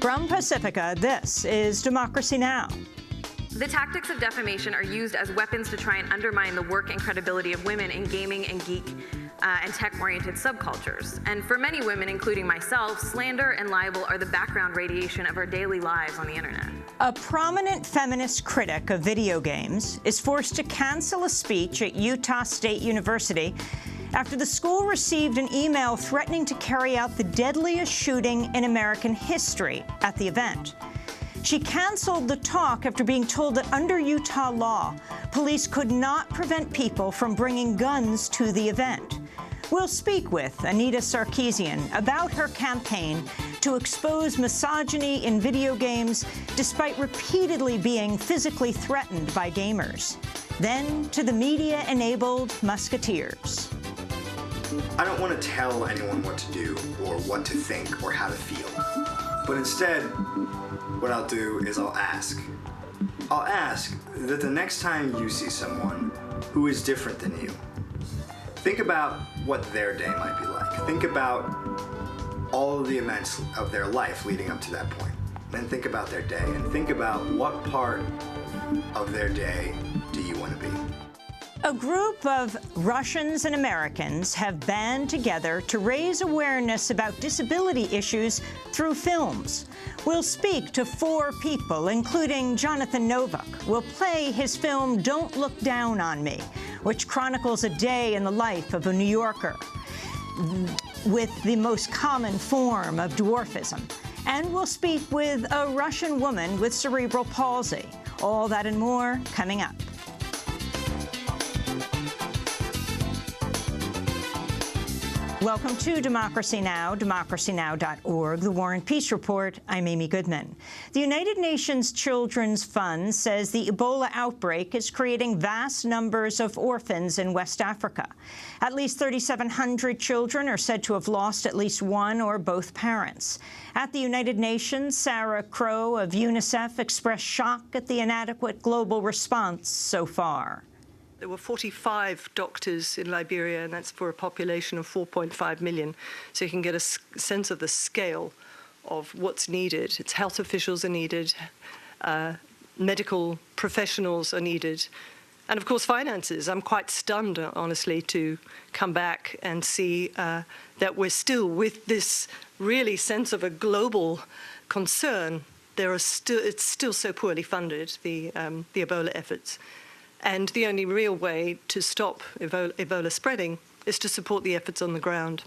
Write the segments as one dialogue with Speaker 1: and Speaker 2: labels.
Speaker 1: From Pacifica, this is Democracy Now!
Speaker 2: The tactics of defamation are used as weapons to try and undermine the work and credibility of women in gaming and geek and tech-oriented subcultures. And for many women, including myself, slander and libel are the background radiation of our daily lives on the internet.
Speaker 1: A prominent feminist critic of video games is forced to cancel a speech at Utah State University after the school received an email threatening to carry out the deadliest shooting in American history at the event. She canceled the talk after being told that under Utah law, police could not prevent people from bringing guns to the event. We'll speak with Anita Sarkeesian about her campaign to expose misogyny in video games despite repeatedly being physically threatened by gamers. Then to the media-enabled musketeers.
Speaker 3: I don't want to tell anyone what to do or what to think or how to feel. But instead, what I'll do is I'll ask. I'll ask that the next time you see someone who is different than you, think about what their day might be like. Think about all of the events of their life leading up to that point. Then think about their day and think about what part of their day do you want to be.
Speaker 1: A group of Russians and Americans have band together to raise awareness about disability issues through films. We'll speak to 4 people, including Jonathan Novak. We'll play his film Don't Look Down on Me, which chronicles a day in the life of a New Yorker with the most common form of dwarfism. And we'll speak with a Russian woman with cerebral palsy. All that and more coming up. Welcome to Democracy Now!, democracynow.org, The War and Peace Report. I'm Amy Goodman. The United Nations Children's Fund says the Ebola outbreak is creating vast numbers of orphans in West Africa. At least 3,700 children are said to have lost at least one or both parents. At the United Nations, Sarah Crow of UNICEF expressed shock at the inadequate global response so far.
Speaker 4: There were 45 doctors in Liberia, and that's for a population of 4.5 million. So you can get a sense of the scale of what's needed. It's health officials are needed, medical professionals are needed, and of course finances. I'm quite stunned, honestly, to come back and see that we're still with this really sense of a global concern. It's still so poorly funded, the Ebola efforts. And the only real way to stop Ebola spreading is to support the efforts on the ground.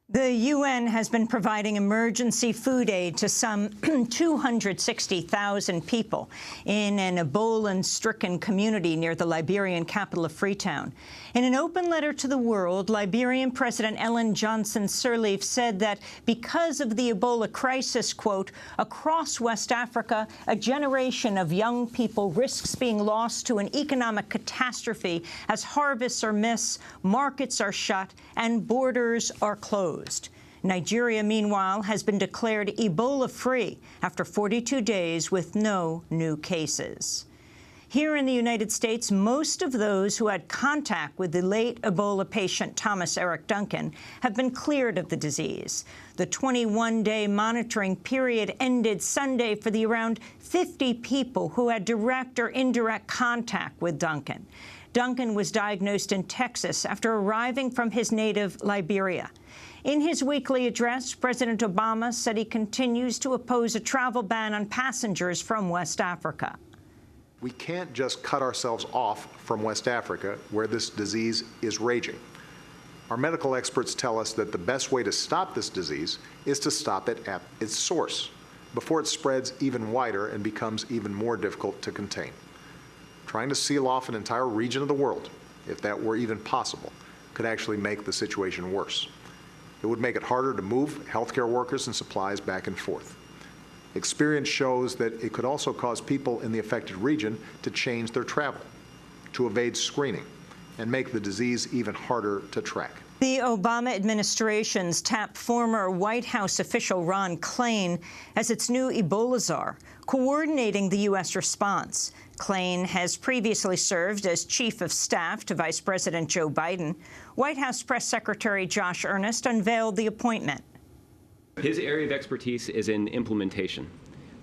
Speaker 1: The UN has been providing emergency food aid to some 260,000 people in an Ebola-stricken community near the Liberian capital of Freetown. In an open letter to the world, Liberian President Ellen Johnson Sirleaf said that because of the Ebola crisis, quote, across West Africa, a generation of young people risks being lost to an economic catastrophe as harvests are missed, markets are shut, and borders are closed. Nigeria, meanwhile, has been declared Ebola-free after 42 days with no new cases. Here in the United States, most of those who had contact with the late Ebola patient Thomas Eric Duncan have been cleared of the disease. The 21-day monitoring period ended Sunday for the around 50 people who had direct or indirect contact with Duncan. Duncan was diagnosed in Texas after arriving from his native Liberia. In his weekly address, President Obama said he continues to oppose a travel ban on passengers from West Africa.
Speaker 5: We can't just cut ourselves off from West Africa, where this disease is raging. Our medical experts tell us that the best way to stop this disease is to stop it at its source, before it spreads even wider and becomes even more difficult to contain. Trying to seal off an entire region of the world, if that were even possible, could actually make the situation worse. It would make it harder to move healthcare workers and supplies back and forth. Experience shows that it could also cause people in the affected region to change their travel, to evade screening, and make the disease even harder to track.
Speaker 1: The Obama administration's tapped former White House official Ron Klain as its new Ebola czar, coordinating the U.S. response. Klain has previously served as chief of staff to Vice President Joe Biden. White House Press Secretary Josh Earnest unveiled the appointment.
Speaker 6: His area of expertise is in implementation.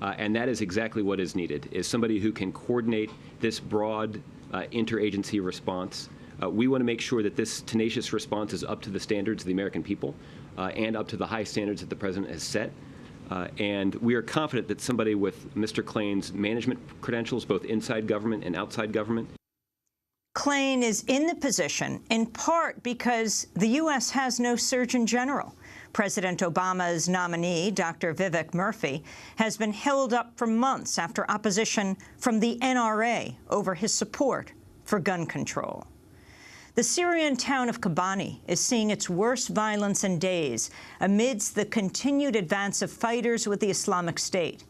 Speaker 6: And that is exactly what is needed, is somebody who can coordinate this broad interagency response. We want to make sure that this tenacious response is up to the standards of the American people and up to the high standards that the President has set. And we are confident that somebody with Mr. Klain's management credentials, both inside government and outside government.
Speaker 1: Klain is in the position in part because the U.S. has no Surgeon General. President Obama's nominee, Dr. Vivek Murthy, has been held up for months after opposition from the NRA over his support for gun control. The Syrian town of Kobani is seeing its worst violence in days amidst the continued advance of fighters with the Islamic State.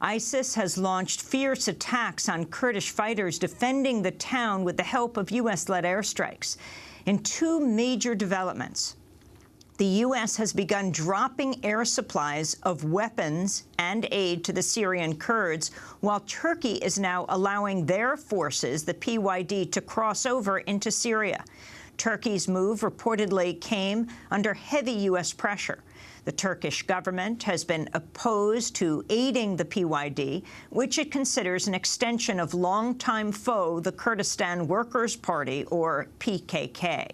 Speaker 1: ISIS has launched fierce attacks on Kurdish fighters defending the town with the help of U.S.-led airstrikes. In two major developments, the U.S. has begun dropping air supplies of weapons and aid to the Syrian Kurds, while Turkey is now allowing their forces, the PYD, to cross over into Syria. Turkey's move reportedly came under heavy U.S. pressure. The Turkish government has been opposed to aiding the PYD, which it considers an extension of longtime foe, the Kurdistan Workers' Party, or PKK.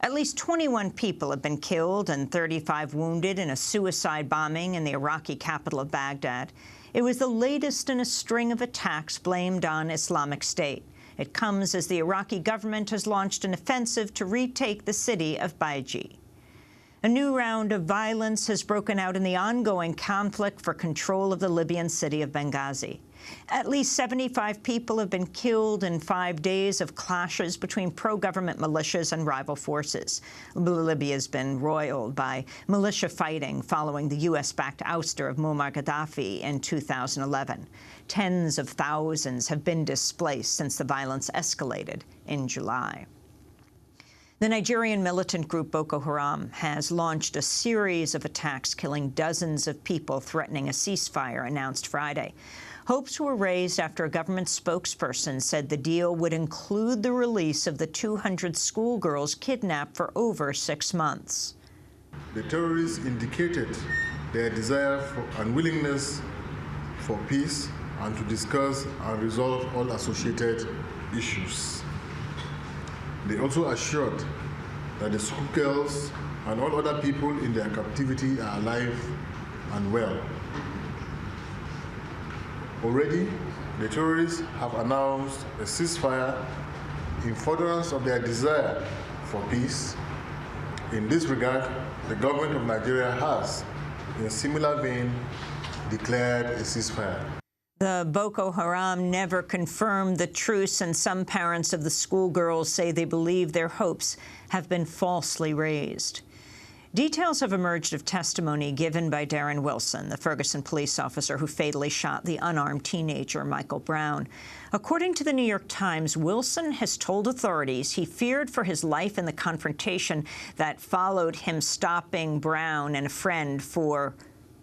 Speaker 1: At least 21 people have been killed and 35 wounded in a suicide bombing in the Iraqi capital of Baghdad. It was the latest in a string of attacks blamed on Islamic State. It comes as the Iraqi government has launched an offensive to retake the city of Baiji. A new round of violence has broken out in the ongoing conflict for control of the Libyan city of Benghazi. At least 75 people have been killed in 5 days of clashes between pro-government militias and rival forces. Libya has been roiled by militia fighting following the U.S.-backed ouster of Muammar Gaddafi in 2011. Tens of thousands have been displaced since the violence escalated in July. The Nigerian militant group Boko Haram has launched a series of attacks killing dozens of people, threatening a ceasefire announced Friday. Hopes were raised after a government spokesperson said the deal would include the release of the 200 schoolgirls kidnapped for over 6 months.
Speaker 7: The terrorists indicated their desire and willingness for peace and to discuss and resolve all associated issues. They also assured that the schoolgirls and all other people in their captivity are alive and well. Already, the terrorists have announced a ceasefire in furtherance of their desire for peace. In this regard, the government of Nigeria has, in a similar vein, declared a ceasefire.
Speaker 1: The Boko Haram never confirmed the truce, and some parents of the schoolgirls say they believe their hopes have been falsely raised. Details have emerged of testimony given by Darren Wilson, the Ferguson police officer who fatally shot the unarmed teenager Michael Brown. According to the New York Times, Wilson has told authorities he feared for his life in the confrontation that followed him stopping Brown and a friend for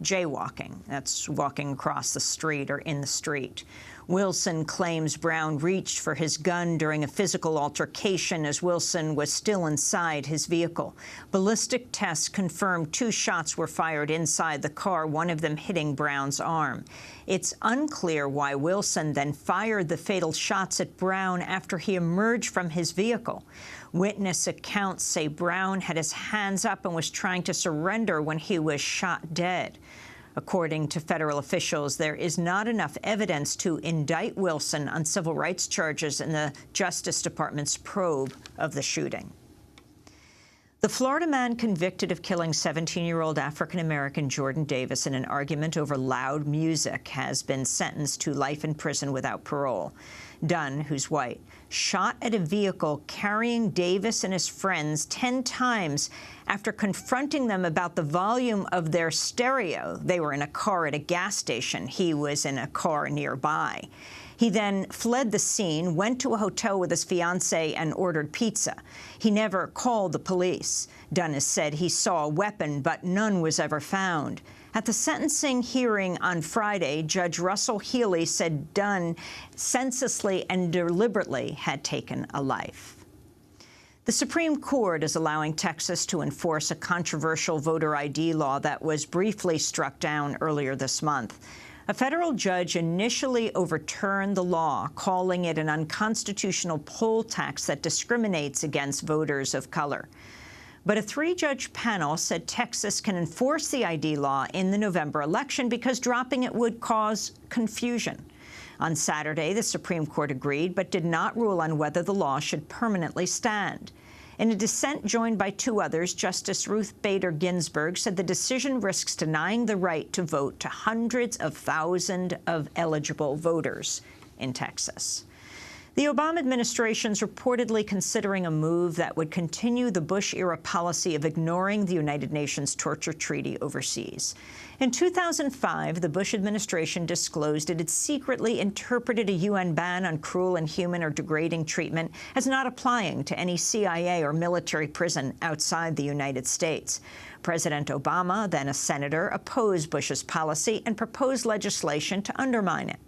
Speaker 1: jaywalking. That's walking across the street or in the street. Wilson claims Brown reached for his gun during a physical altercation as Wilson was still inside his vehicle. Ballistic tests confirmed 2 shots were fired inside the car, one of them hitting Brown's arm. It's unclear why Wilson then fired the fatal shots at Brown after he emerged from his vehicle. Witness accounts say Brown had his hands up and was trying to surrender when he was shot dead. According to federal officials, there is not enough evidence to indict Wilson on civil rights charges in the Justice Department's probe of the shooting. The Florida man convicted of killing 17-year-old African-American Jordan Davis in an argument over loud music has been sentenced to life in prison without parole. Dunn, who's white, shot at a vehicle carrying Davis and his friends 10 times after confronting them about the volume of their stereo. They were in a car at a gas station. He was in a car nearby. He then fled the scene, went to a hotel with his fiancée, and ordered pizza. He never called the police. Dunn has said he saw a weapon, but none was ever found. At the sentencing hearing on Friday, Judge Russell Healy said Dunn senselessly and deliberately had taken a life. The Supreme Court is allowing Texas to enforce a controversial voter ID law that was briefly struck down earlier this month. A federal judge initially overturned the law, calling it an unconstitutional poll tax that discriminates against voters of color. But a three-judge panel said Texas can enforce the ID law in the November election because dropping it would cause confusion. On Saturday, the Supreme Court agreed, but did not rule on whether the law should permanently stand. In a dissent joined by two others, Justice Ruth Bader Ginsburg said the decision risks denying the right to vote to hundreds of thousands of eligible voters in Texas. The Obama administration is reportedly considering a move that would continue the Bush-era policy of ignoring the United Nations Torture Treaty overseas. In 2005, the Bush administration disclosed it had secretly interpreted a UN ban on cruel, inhuman, or degrading treatment as not applying to any CIA or military prison outside the United States. President Obama, then a senator, opposed Bush's policy and proposed legislation to undermine it.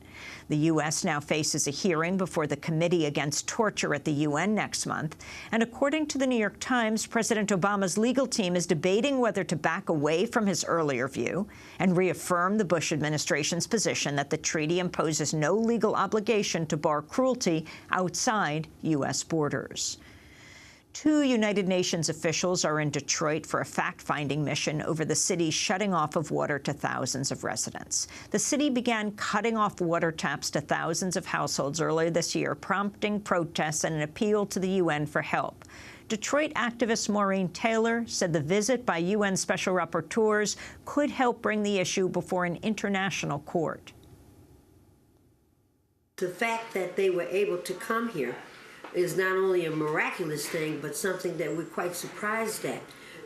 Speaker 1: The U.S. now faces a hearing before the Committee Against Torture at the UN next month. And according to the New York Times, President Obama's legal team is debating whether to back away from his earlier view and reaffirm the Bush administration's position that the treaty imposes no legal obligation to bar cruelty outside U.S. borders. Two United Nations officials are in Detroit for a fact-finding mission over the city's shutting off of water to thousands of residents. The city began cutting off water taps to thousands of households earlier this year, prompting protests and an appeal to the UN for help. Detroit activist Maureen Taylor said the visit by UN special rapporteurs could help bring the issue before an international court.
Speaker 8: The fact that they were able to come here is not only a miraculous thing, but something that we're quite surprised at.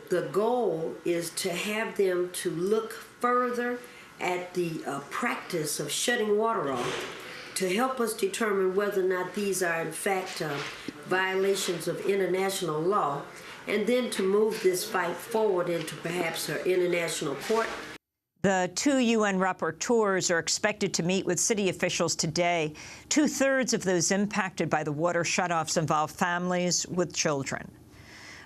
Speaker 8: The goal is to have them to look further at the practice of shutting water off to help us determine whether or not these are in fact violations of international law, and then to move this fight forward into perhaps an international court.
Speaker 1: The two UN rapporteurs are expected to meet with city officials today. Two-thirds of those impacted by the water shutoffs involve families with children.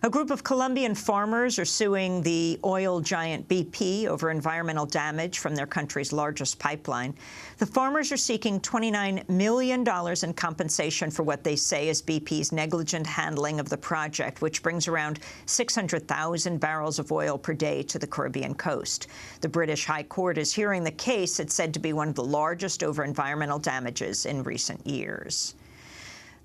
Speaker 1: A group of Colombian farmers are suing the oil giant BP over environmental damage from their country's largest pipeline. The farmers are seeking $29 million in compensation for what they say is BP's negligent handling of the project, which brings around 600,000 barrels of oil per day to the Caribbean coast. The British High Court is hearing the case. It's said to be one of the largest over environmental damages in recent years.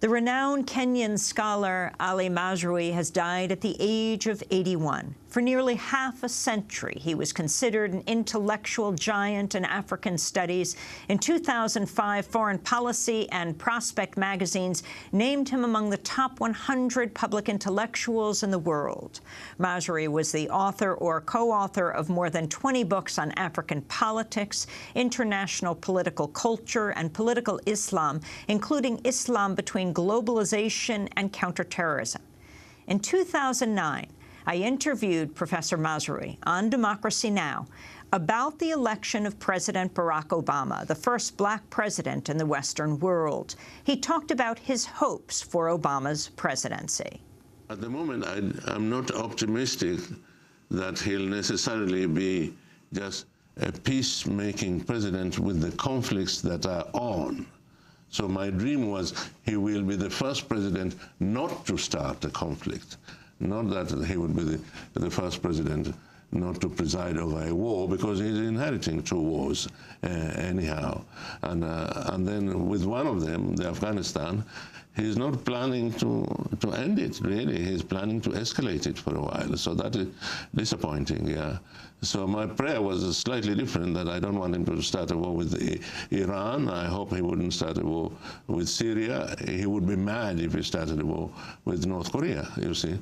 Speaker 1: The renowned Kenyan scholar Ali Mazrui has died at the age of 81. For nearly half a century, he was considered an intellectual giant in African studies. In 2005, Foreign Policy and Prospect magazines named him among the top 100 public intellectuals in the world. Mazrui was the author or co-author of more than 20 books on African politics, international political culture, and political Islam, including Islam between globalization and counterterrorism. In 2009, I interviewed Professor Mazrui on Democracy Now! About the election of President Barack Obama, the first black president in the Western world. He talked about his hopes for Obama's presidency.
Speaker 9: At the moment, I'm not optimistic that he'll necessarily be just a peacemaking president with the conflicts that are on. So my dream was he will be the first president not to start a conflict. Not that he would be the first president not to preside over a war, because he's inheriting two wars anyhow. And then with one of them, the Afghanistan, he's not planning to end it, really. He's planning to escalate it for a while. So that is disappointing, yeah. So my prayer was slightly different, that I don't want him to start a war with Iran. I hope he wouldn't start a war with Syria. He would be mad if he started a war with North Korea, you see.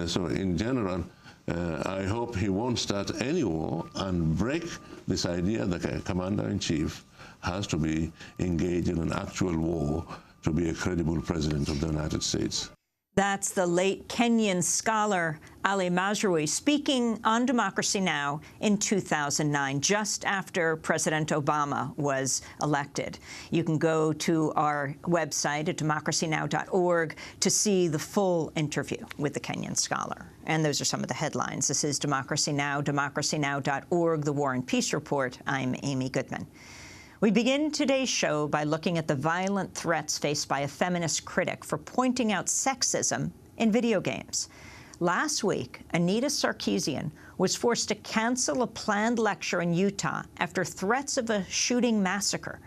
Speaker 9: So in general, I hope he won't start any war and break this idea that a commander-in-chief has to be engaged in an actual war to be a credible president of the United States.
Speaker 1: That's the late Kenyan scholar Ali Mazrui speaking on Democracy Now! In 2009, just after President Obama was elected. You can go to our website at democracynow.org to see the full interview with the Kenyan scholar. And those are some of the headlines. This is Democracy Now!, democracynow.org, The War and Peace Report. I'm Amy Goodman. We begin today's show by looking at the violent threats faced by a feminist critic for pointing out sexism in video games. Last week, Anita Sarkeesian was forced to cancel a planned lecture in Utah after threats of a shooting massacre.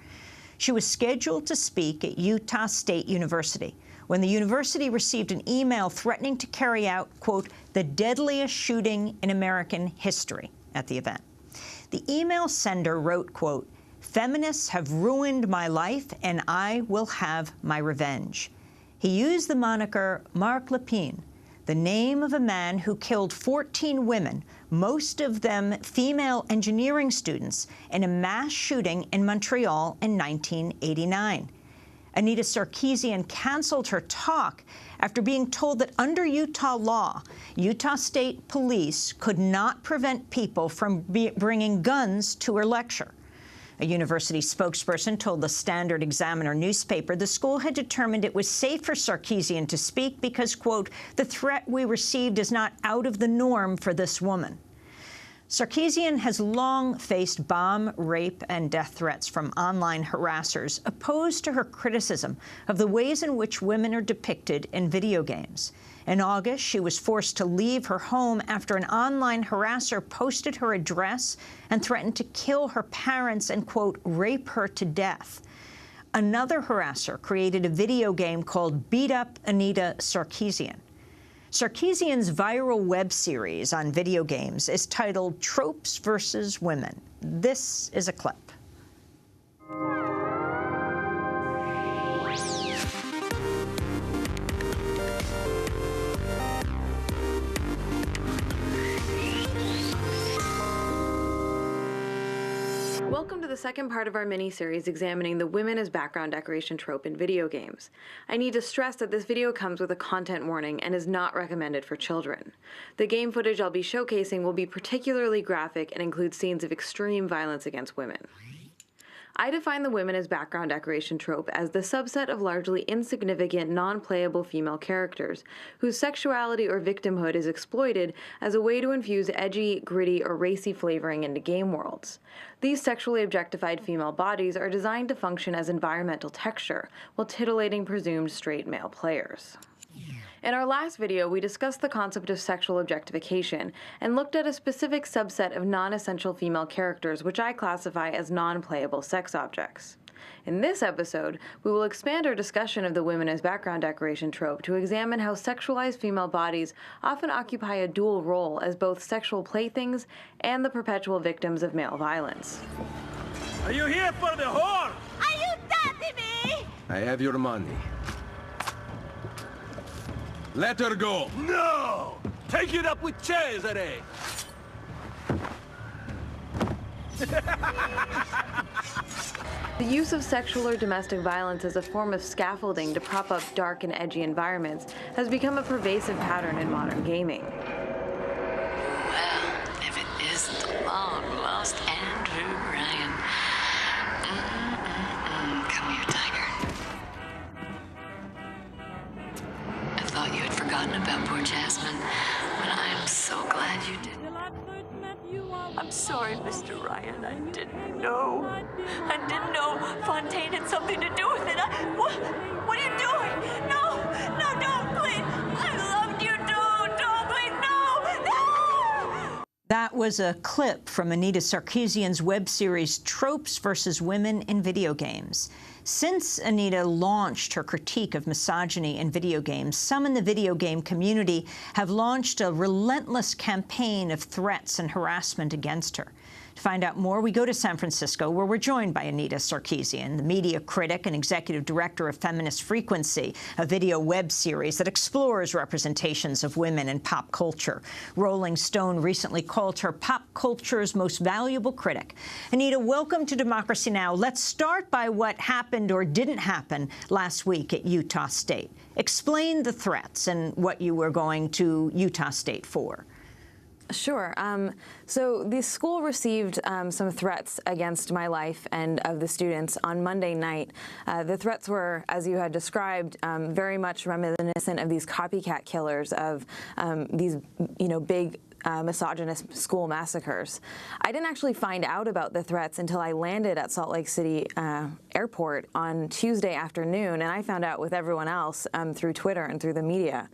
Speaker 1: She was scheduled to speak at Utah State University when the university received an email threatening to carry out, quote, the deadliest shooting in American history at the event. The email sender wrote, quote, feminists have ruined my life and I will have my revenge. He used the moniker Marc Lépine, the name of a man who killed 14 women, most of them female engineering students, in a mass shooting in Montreal in 1989. Anita Sarkeesian canceled her talk after being told that under Utah law, Utah State Police could not prevent people from bringing guns to her lecture. A university spokesperson told the Standard Examiner newspaper the school had determined it was safe for Sarkeesian to speak because, quote, the threat we received is not out of the norm for this woman. Sarkeesian has long faced bomb, rape, and death threats from online harassers opposed to her criticism of the ways in which women are depicted in video games. In August, she was forced to leave her home after an online harasser posted her address and threatened to kill her parents and, quote, rape her to death. Another harasser created a video game called Beat Up Anita Sarkeesian. Sarkeesian's viral web series on video games is titled Tropes versus Women. This is a clip.
Speaker 2: Welcome to the second part of our mini-series examining the women as background decoration trope in video games. I need to stress that this video comes with a content warning and is not recommended for children. The game footage I'll be showcasing will be particularly graphic and include scenes of extreme violence against women. I define the women as background decoration trope as the subset of largely insignificant, non-playable female characters whose sexuality or victimhood is exploited as a way to infuse edgy, gritty, or racy flavoring into game worlds. These sexually objectified female bodies are designed to function as environmental texture while titillating presumed straight male players. In our last video, we discussed the concept of sexual objectification and looked at a specific subset of non-essential female characters which I classify as non-playable sex objects. In this episode, we will expand our discussion of the women as background decoration trope to examine how sexualized female bodies often occupy a dual role as both sexual playthings and the perpetual victims of male violence.
Speaker 10: Are you here for the whore?
Speaker 11: Are you dating me?
Speaker 10: I have your money. Let her go. No! Take it up with Cesare!
Speaker 2: The use of sexual or domestic violence as a form of scaffolding to prop up dark and edgy environments has become a pervasive pattern in modern gaming.
Speaker 11: Well, if it isn't the long-lost Andrew Ryan. Come here, Tiger. I thought you had forgotten about poor Jasmine, but I am so glad you didn't. I'm sorry, Mr. Ryan. I didn't know. I didn't know Fontaine had something to do with it. What are you doing? No, don't, please. I loved you. Don't, please, no.
Speaker 1: That was a clip from Anita Sarkeesian's web series Tropes versus Women in Video Games. Since Anita launched her critique of misogyny in video games, some in the video game community have launched a relentless campaign of threats and harassment against her. To find out more, we go to San Francisco, where we're joined by Anita Sarkeesian, the media critic and executive director of Feminist Frequency, a video web series that explores representations of women in pop culture. Rolling Stone recently called her pop culture's most valuable critic. Anita, welcome to Democracy Now! Let's start by what happened or didn't happen last week at Utah State. Explain the threats and what you were going to Utah State for.
Speaker 2: Sure. So the school received some threats against my life and of the students on Monday night. The threats were, as you had described, very much reminiscent of these copycat killers of these, big
Speaker 12: misogynist school massacres. I didn't actually find out about the threats until I landed at Salt Lake City airport on Tuesday afternoon, and I found out with everyone else through Twitter and through the media.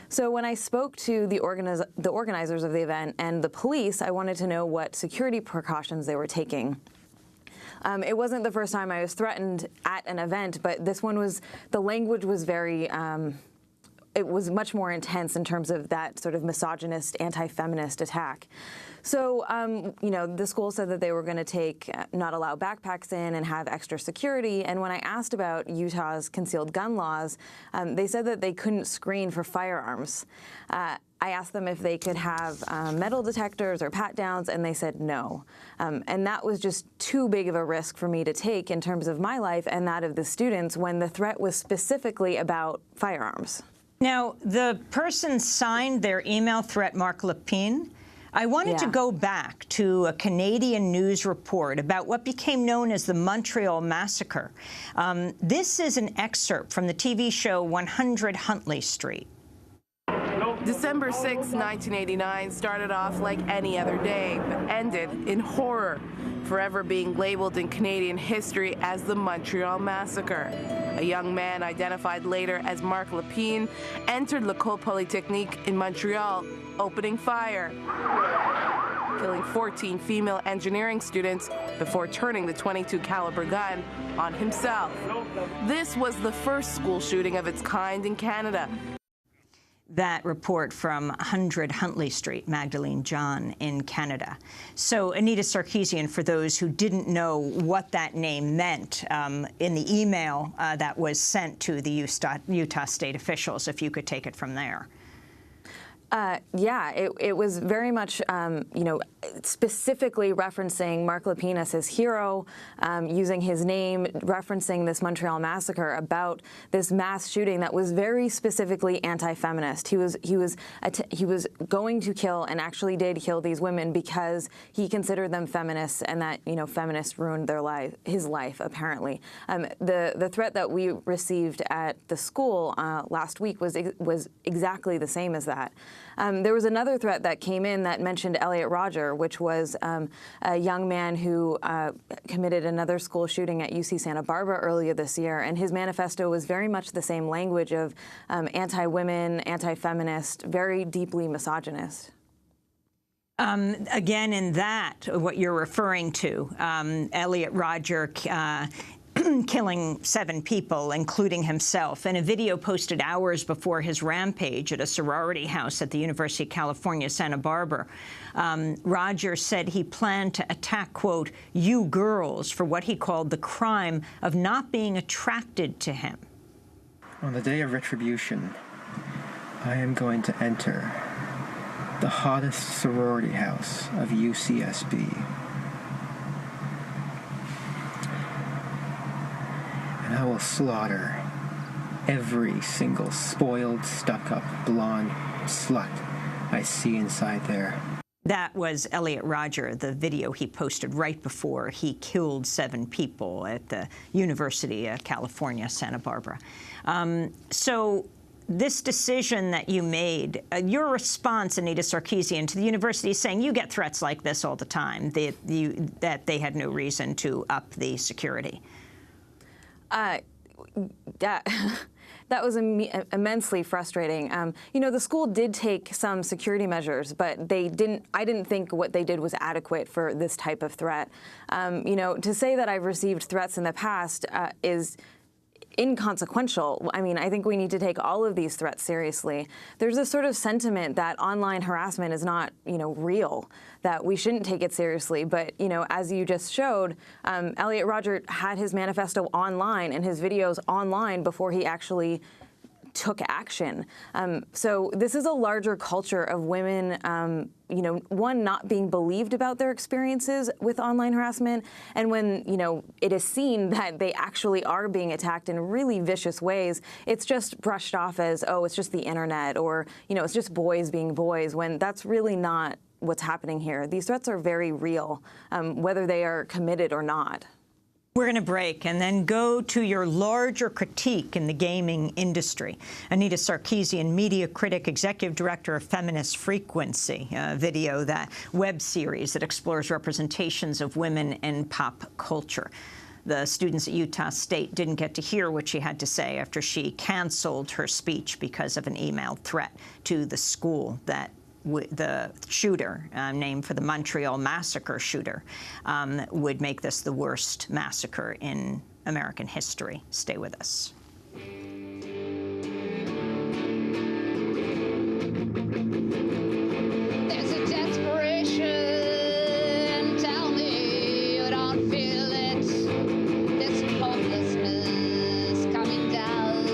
Speaker 12: So when I spoke to the organizers of the event and the police, I wanted to know what security precautions they were taking. It wasn't the first time I was threatened at an event, but this one was, the language was very, it was much more intense in terms of that sort of misogynist, anti-feminist attack. So, you know, the school said that they were going to not allow backpacks in and have extra security. And when I asked about Utah's concealed gun laws, they said that they couldn't screen for firearms. I asked them if they could have metal detectors or pat-downs, and they said no. And that was just too big of a risk for me to take in terms of my life and that of the students when the threat was specifically about firearms.
Speaker 1: Now, the person signed their email threat, Mark Lepine. I wanted to go back to a Canadian news report about what became known as the Montreal Massacre. This is an excerpt from the TV show 100 Huntley Street.
Speaker 13: December 6, 1989 started off like any other day, but ended in horror, forever being labeled in Canadian history as the Montreal Massacre. A young man identified later as Mark Lepine entered L'École Polytechnique in Montreal, opening fire, killing 14 female engineering students before turning the .22 caliber gun on himself. This was the first school shooting of its kind in Canada.
Speaker 1: That report from 100 Huntley Street, Magdalene John in Canada. So Anita Sarkeesian, for those who didn't know what that name meant, in the email that was sent to the Utah state officials, if you could take it from there.
Speaker 12: Yeah, it was very much, you know, specifically referencing Mark Lepine as his hero, using his name, referencing this Montreal Massacre about this mass shooting that was very specifically anti-feminist. He was going to kill and actually did kill these women because he considered them feminists, and that, you know, feminists ruined his life apparently. The threat that we received at the school last week was exactly the same as that. There was another threat that came in that mentioned Elliot Rodger, which was a young man who committed another school shooting at UC Santa Barbara earlier this year, and his manifesto was very much the same language of anti-women, anti-feminist, very deeply misogynist.
Speaker 1: Again, in that, what you're referring to, Elliot Rodger killing 7 people, including himself, in a video posted hours before his rampage at a sorority house at the University of California, Santa Barbara. Rodger said he planned to attack, quote, "you girls," for what he called the crime of not being attracted to him.
Speaker 14: On the day of retribution, I am going to enter the hottest sorority house of UCSB. And I will slaughter every single spoiled, stuck-up, blonde slut I see inside there.
Speaker 1: That was Elliot Rodger, the video he posted right before he killed 7 people at the University of California, Santa Barbara. So this decision that you made, your response, Anita Sarkeesian, to the university saying you get threats like this all the time, that they had no reason to up the security. That was immensely frustrating. You know, the school did take some security measures, but I didn't think what they did was adequate for this type of threat. You know, to say that I've received threats in the past is inconsequential. I mean, I think we need to take all of these threats seriously. There's a sort of sentiment that online harassment is not, you know, real, that we shouldn't take it seriously. But, you know, as you just showed, Elliot Rodger had his manifesto online and his videos online before he actually took action. So this is a larger culture of women, you know, one, not being believed about their experiences with online harassment, and when, you know, it is seen that they actually are being attacked in really vicious ways, it's just brushed off as, oh, it's just the internet, or, you know, it's just boys being boys, when that's really not what's happening here. These threats are very real, whether they are committed or not. We're going to break and then go to your larger critique in the gaming industry. Anita Sarkeesian, media critic, executive director of Feminist Frequency, video, that web series that explores representations of women in pop culture. The students at Utah State didn't get to hear what she had to say after she canceled her speech because of an email threat to the school that the shooter, named for the Montreal massacre shooter, would make this the worst massacre in American history. Stay with us.
Speaker 15: There's a desperation, tell me you don't feel it, this hopelessness coming down.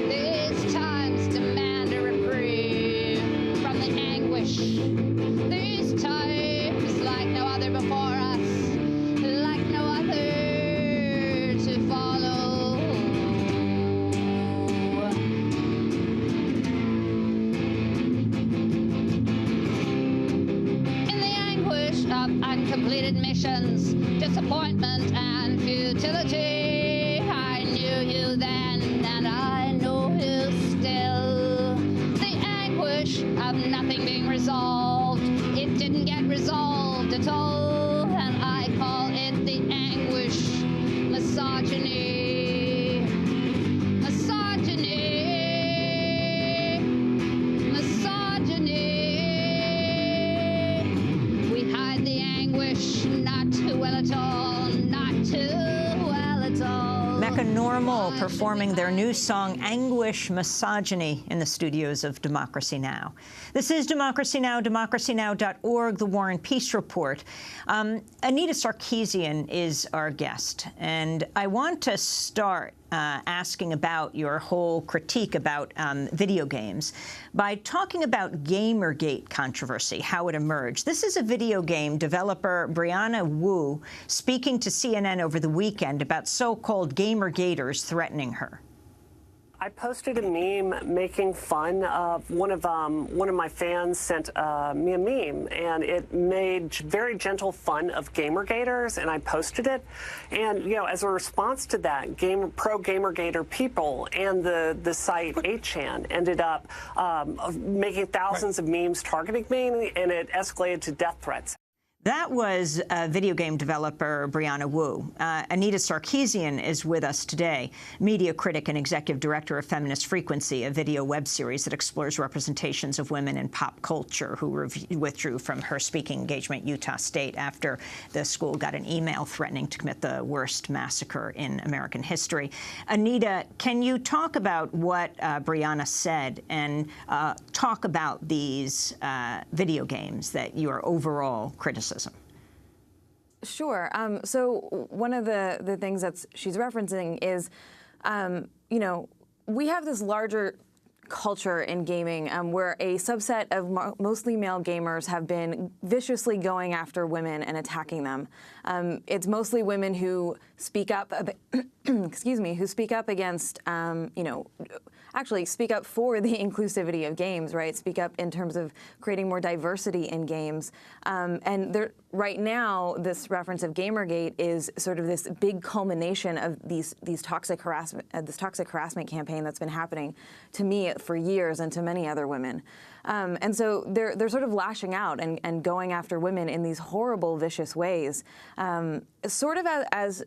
Speaker 15: These times demand a reprieve from the anguish. These times like no other before us, like no other to follow. In the anguish of uncompleted missions, disappointment and futility, I knew you then and I know you still. The anguish of nothing being resolved, it didn't get resolved at all, and I call it the anguish misogyny. Misogyny. Misogyny. We hide the anguish, not too well at all, not too well at all.
Speaker 1: Mecca Normal performing their new song, Anguish Misogyny, in the studios of Democracy Now! This is Democracy Now!, democracynow.org, The War and Peace Report. Anita Sarkeesian is our guest, and I want to start asking about your whole critique about video games by talking about Gamergate controversy, how it emerged. This is a video game developer, Brianna Wu, speaking to CNN over the weekend about so-called Gamergaters threatening her.
Speaker 16: I posted a meme making fun of one of my fans sent me a meme, and it made very gentle fun of Gamergaters, and I posted it. And you know, as a response to that, pro Gamergator people and the site 8chan ended up making thousands of memes targeting me, and it escalated to death threats.
Speaker 1: That was video game developer Brianna Wu. Anita Sarkeesian is with us today, media critic and executive director of Feminist Frequency, a video web series that explores representations of women in pop culture, who withdrew from her speaking engagement at Utah State after the school got an email threatening to commit the worst massacre in American history. Anita, can you talk about what Brianna said and talk about these video games that you are overall criticizing?
Speaker 12: Sure. So one of the things that she's referencing is, you know, we have this larger culture in gaming where a subset of mostly male gamers have been viciously going after women and attacking them. It's mostly women who speak up, excuse me, who speak up against, you know, actually speak up for the inclusivity of games, right? Speak up in terms of creating more diversity in games. And right now, this reference of Gamergate is sort of this big culmination of these toxic harassment, this toxic harassment campaign that's been happening to me for years and to many other women. And so they're sort of lashing out and going after women in these horrible, vicious ways, sort of as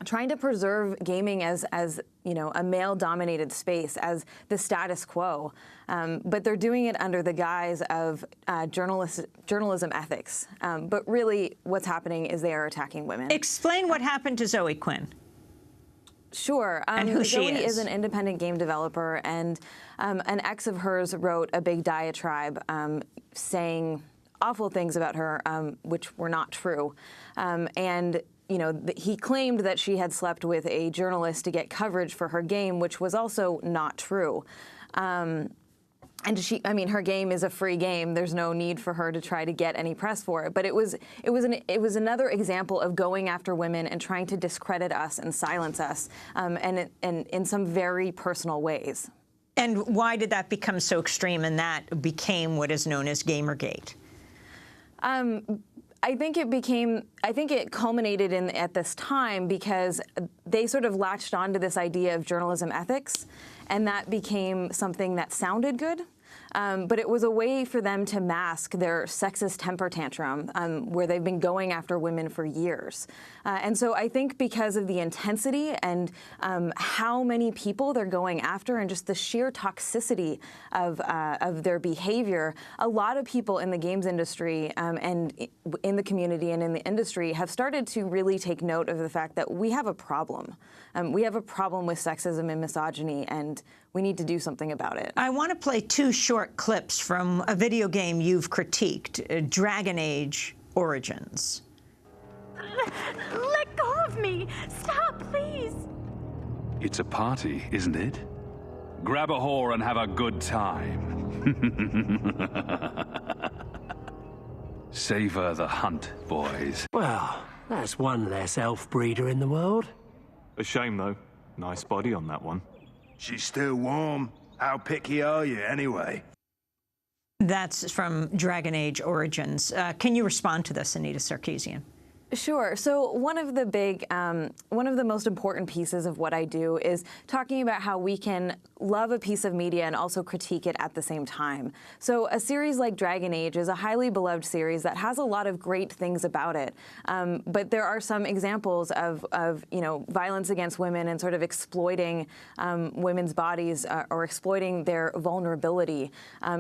Speaker 12: trying to preserve gaming as you know, a male-dominated space, as the status quo. But they're doing it under the guise of journalism ethics. But really, what's happening is they are attacking women.
Speaker 1: Explain what happened to Zoe Quinn.
Speaker 12: Sure.
Speaker 1: And who she
Speaker 12: Zoe is an independent game developer, and an ex of hers wrote a big diatribe saying awful things about her, which were not true. And you know, he claimed that she had slept with a journalist to get coverage for her game, which was also not true. And I mean, her game is a free game. There's no need for her to try to get any press for it. But it was another example of going after women and trying to discredit us and silence us, and in some very personal ways.
Speaker 1: And why did that become so extreme, and that became what is known as Gamergate?
Speaker 12: I think it culminated at this time because they sort of latched onto this idea of journalism ethics, and that became something that sounded good. But it was a way for them to mask their sexist temper tantrum, where they've been going after women for years. And so I think because of the intensity and how many people they're going after and just the sheer toxicity of their behavior, a lot of people in the games industry and in the community and in the industry have started to really take note of the fact that we have a problem. We have a problem with sexism and misogyny, and we need to do something about it.
Speaker 1: I want to play 2 short clips from a video game you've critiqued, Dragon Age Origins.
Speaker 17: Let go of me! Stop, please!
Speaker 10: It's a party, isn't it? Grab a whore and have a good time. Savor the hunt, boys.
Speaker 18: Well, that's one less elf breeder in the world.
Speaker 19: A shame, though. Nice body on that one.
Speaker 20: She's still warm. How picky are you, anyway?
Speaker 1: That's from Dragon Age Origins. Can you respond to this, Anita Sarkeesian?
Speaker 12: Sure. So one of the most important pieces of what I do is talking about how we can love a piece of media and also critique it at the same time. So a series like Dragon Age is a highly beloved series that has a lot of great things about it. But there are some examples of violence against women and sort of exploiting women's bodies or exploiting their vulnerability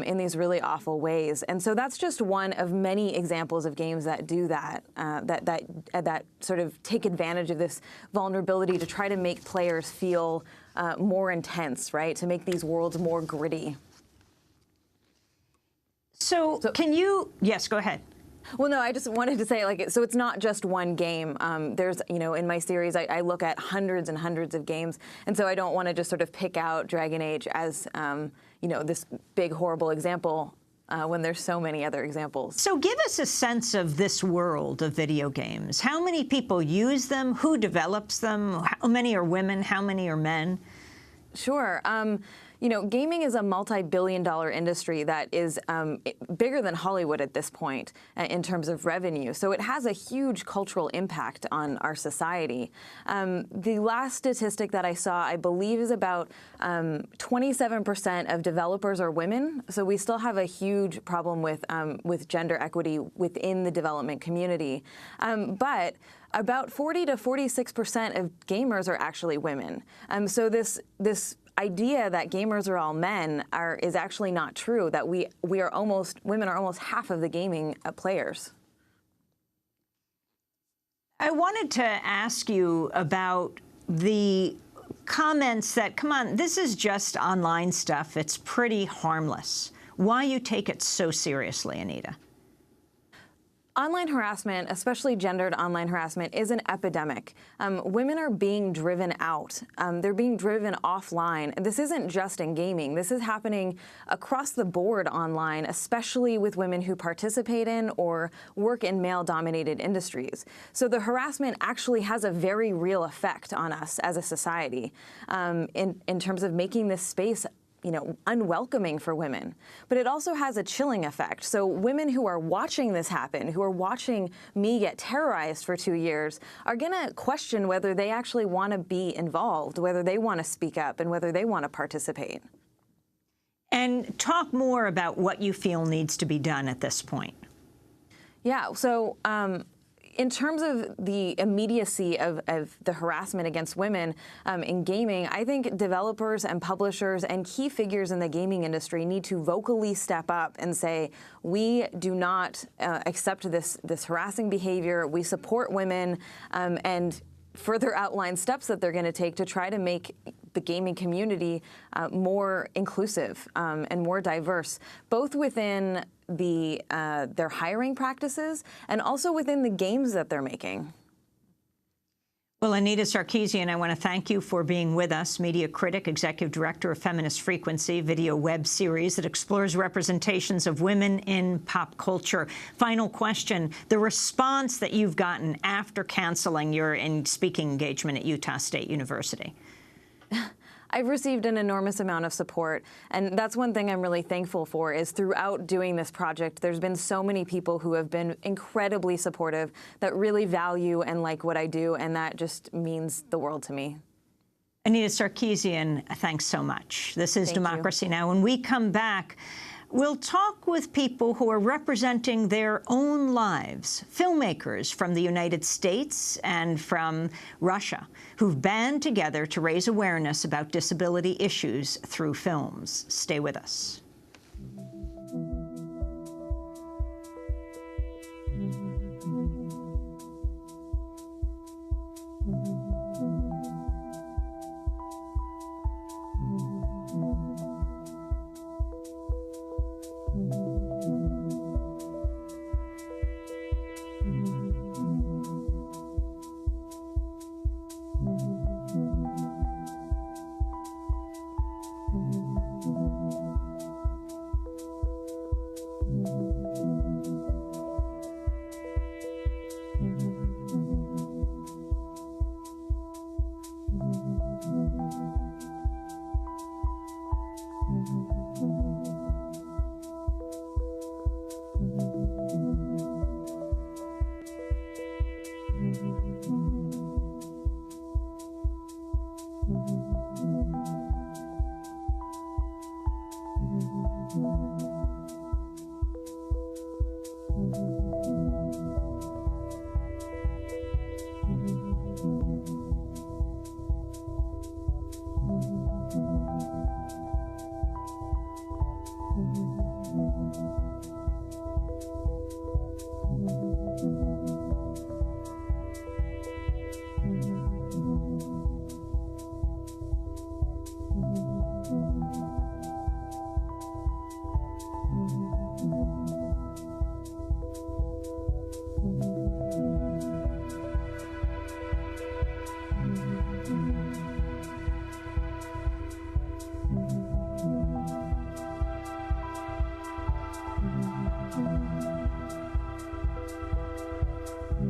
Speaker 12: in these really awful ways. And so that's just one of many examples of games that do that, that sort of take advantage of this vulnerability to try to make players feel more intense, right? To make these worlds more gritty.
Speaker 1: So can you, yes, go ahead.
Speaker 12: Well, no, I just wanted to say, so it's not just one game. There's, in my series, I look at hundreds and hundreds of games, and so I don't want to just sort of pick out Dragon Age as, this big, horrible example when there's so many other examples.
Speaker 1: So give us a sense of this world of video games. How many people use them? Who develops them? How many are women? How many are men?
Speaker 12: Sure. Gaming is a multi-billion-dollar industry that is bigger than Hollywood at this point in terms of revenue. So it has a huge cultural impact on our society. The last statistic that I saw, I believe, is about 27% of developers are women. So we still have a huge problem with gender equity within the development community. But about 40 to 46% of gamers are actually women. So this idea that gamers are all men is actually not true, that women are almost half of the gaming players.
Speaker 1: I wanted to ask you about the comments that, come on, this is just online stuff. It's pretty harmless. Why you take it so seriously, Anita?
Speaker 12: Online harassment, especially gendered online harassment, is an epidemic. Women are being driven out. They're being driven offline. And this isn't just in gaming. This is happening across the board online, especially with women who participate in or work in male-dominated industries. So the harassment actually has a very real effect on us as a society in terms of making this space unwelcoming for women. But it also has a chilling effect. So women who are watching this happen, who are watching me get terrorized for 2 years, are going to question whether they actually want to be involved, whether they want to speak up, and whether they want to participate.
Speaker 1: And talk more about what you feel needs to be done at this point.
Speaker 12: Yeah, so in terms of the immediacy of the harassment against women in gaming, I think developers and publishers and key figures in the gaming industry need to vocally step up and say, we do not accept this harassing behavior. We support women, and further outline steps that they're going to take to try to make the gaming community more inclusive and more diverse, both within their hiring practices and also within the games that they're making.
Speaker 1: Well, Anita Sarkeesian, I want to thank you for being with us, media critic, executive director of Feminist Frequency, video web series that explores representations of women in pop culture. Final question, the response that you've gotten after canceling your speaking engagement at Utah State University.
Speaker 12: I've received an enormous amount of support, and that's one thing I'm really thankful for, is throughout doing this project, there's been so many people who have been incredibly supportive, that really value and like what I do, and that just means the world to me.
Speaker 1: Anita Sarkeesian, thanks so much. This is Democracy Now! When we come back, we'll talk with people who are representing their own lives, filmmakers from the United States and from Russia, who've banded together to raise awareness about disability issues through films. Stay with us.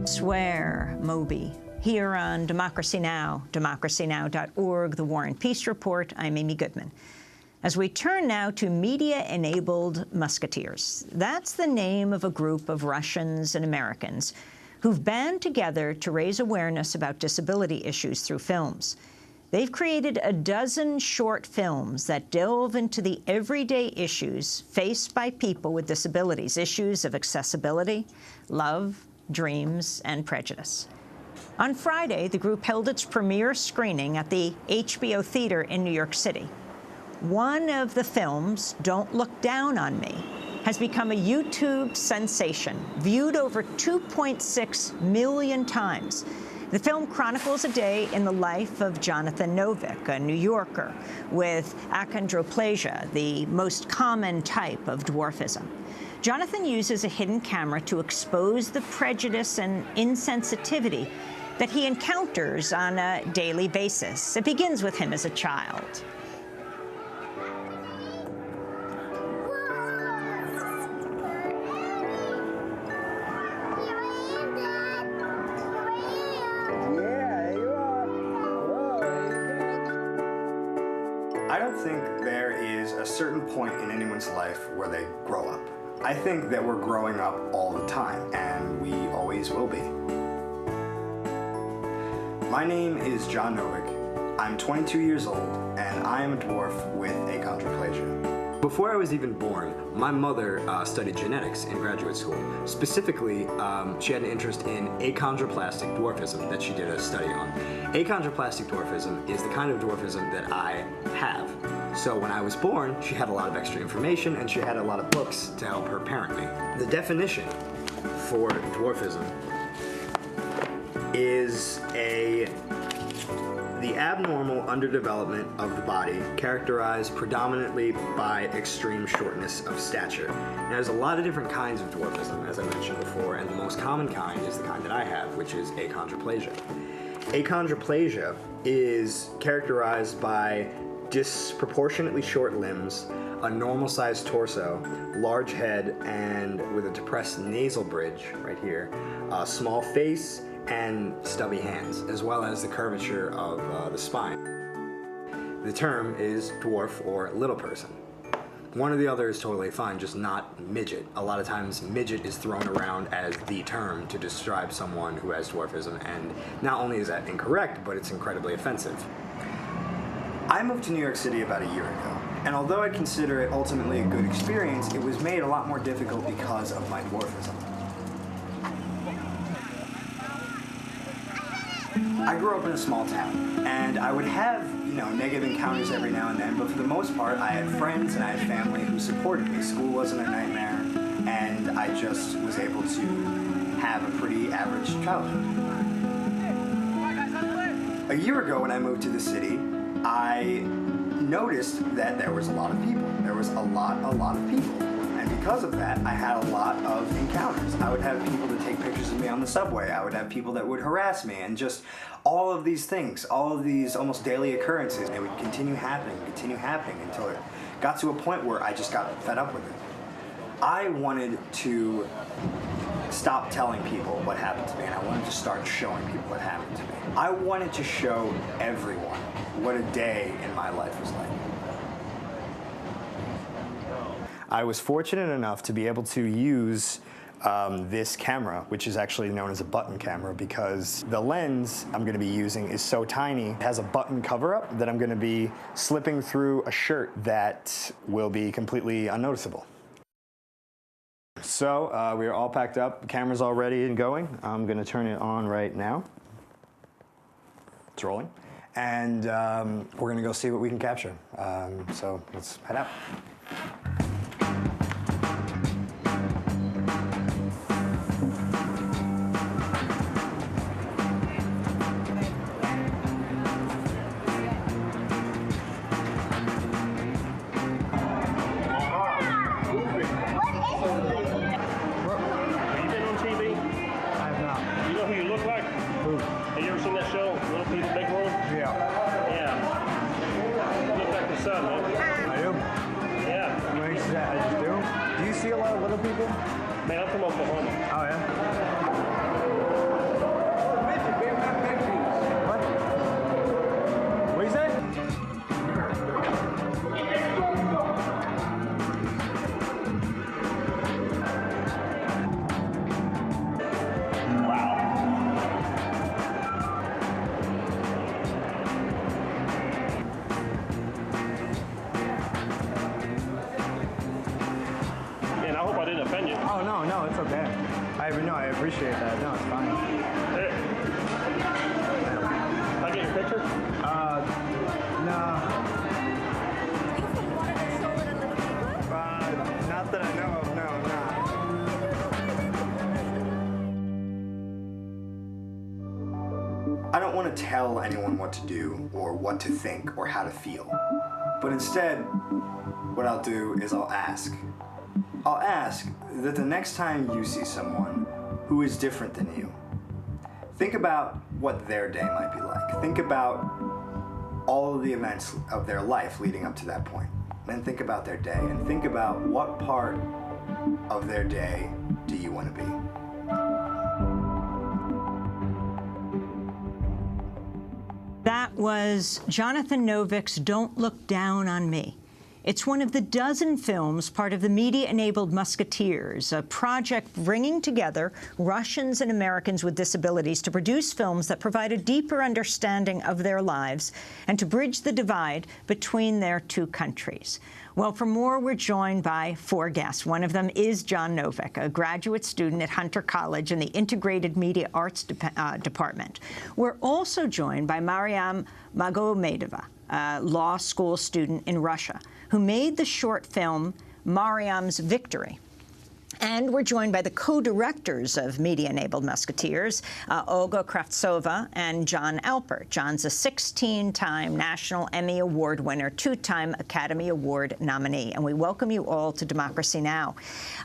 Speaker 1: Swear Moby, here on Democracy Now!, democracynow.org, The War and Peace Report. I'm Amy Goodman. As we turn now to Media-Enabled Musketeers, that's the name of a group of Russians and Americans who've banded together to raise awareness about disability issues through films. They've created a dozen short films that delve into the everyday issues faced by people with disabilities, issues of accessibility, love, dreams, and prejudice. On Friday, the group held its premiere screening at the HBO Theater in New York City. One of the films, Don't Look Down on Me, has become a YouTube sensation, viewed over 2.6 million times. The film chronicles a day in the life of Jonathan Novick, a New Yorker with achondroplasia, the most common type of dwarfism. Jonathan uses a hidden camera to expose the prejudice and insensitivity that he encounters on a daily basis. It begins with him as a child.
Speaker 3: I don't think there is a certain point in anyone's life where they grow up. I think that we're growing up all the time, and we always will be. My name is John Novick. I'm 22 years old, and I am a dwarf with achondroplasia. Before I was even born, my mother studied genetics in graduate school. Specifically, she had an interest in achondroplastic dwarfism that she did a study on. Achondroplastic dwarfism is the kind of dwarfism that I have. So when I was born, she had a lot of extra information and she had a lot of books to help her parent me. The definition for dwarfism is the abnormal underdevelopment of the body characterized predominantly by extreme shortness of stature. Now, there's a lot of different kinds of dwarfism, as I mentioned before, and the most common kind is the kind that I have, which is achondroplasia. Achondroplasia is characterized by disproportionately short limbs, a normal-sized torso, large head, and with a depressed nasal bridge right here, a small face, and stubby hands, as well as the curvature of the spine. The term is dwarf or little person. One or the other is totally fine, just not midget. A lot of times midget is thrown around as the term to describe someone who has dwarfism, and not only is that incorrect, but it's incredibly offensive. I moved to New York City about a year ago, and although I'd consider it ultimately a good experience, it was made a lot more difficult because of my dwarfism. I grew up in a small town, and I would have, negative encounters every now and then, but for the most part, I had friends and I had family who supported me. School wasn't a nightmare, and I just was able to have a pretty average childhood. A year ago when I moved to the city, I noticed that there was a lot of people. There was a lot of people. And because of that, I had a lot of encounters. I would have people that take pictures of me on the subway. I would have people that would harass me, and just all of these things, all of these almost daily occurrences, they would continue happening until it got to a point where I just got fed up with it. I wanted to stop telling people what happened to me, and I wanted to start showing people what happened to me. I wanted to show everyone what a day in my life was like. I was fortunate enough to be able to use this camera, which is actually known as a button camera, because the lens I'm going to be using is so tiny. It has a button cover-up that I'm going to be slipping through a shirt that will be completely unnoticeable. So we are all packed up, the camera's all ready and going. I'm going to turn it on right now. It's rolling. And we're going to go see what we can capture. So let's head out. I appreciate that. No, it's fine.
Speaker 21: Hey. Can I get your picture?
Speaker 3: No. Not that I know of, no, I don't want to tell anyone what to do or what to think or how to feel. But instead, what I'll do is I'll ask. I'll ask that the next time you see someone who is different than you, think about what their day might be like. Think about all of the events of their life leading up to that point. Then think about their day, and think about what part of their day do you want to be.
Speaker 1: That was Jonathan Novik's Don't Look Down on Me. It's one of the dozen films part of the Media-Enabled Musketeers, a project bringing together Russians and Americans with disabilities to produce films that provide a deeper understanding of their lives and to bridge the divide between their two countries. Well, for more, we're joined by four guests. One of them is John Novik, a graduate student at Hunter College in the Integrated Media Arts Department. We're also joined by Maryam Magomedova, a law school student in Russia, who made the short film Maryam's Victory. And we're joined by the co-directors of Media-Enabled Musketeers, Olga Kravtsova and John Alpert. John's a 16-time National Emmy Award winner, 2-time Academy Award nominee. And we welcome you all to Democracy Now!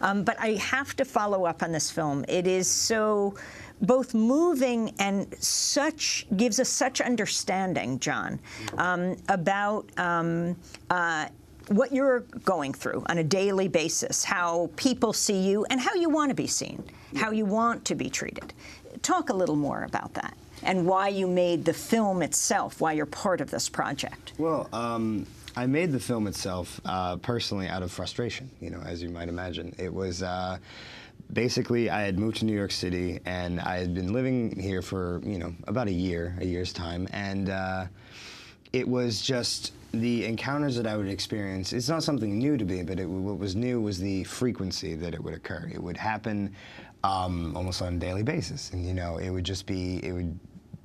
Speaker 1: But I have to follow up on this film. It is so both moving and gives us such understanding, John, about what you're going through on a daily basis, how people see you and how you want to be seen, how you want to be treated. Talk a little more about that. and why you made the film itself, why you're part of this project.
Speaker 3: Well, I made the film itself personally out of frustration, you know, as you might imagine. It was basically I had moved to New York City, and I had been living here for, you know, about a year's time, and it was just the encounters that I would experience. It's not something new to me, but what was new was the frequency that it would occur. It would happen almost on a daily basis, and you know, it would just be, it would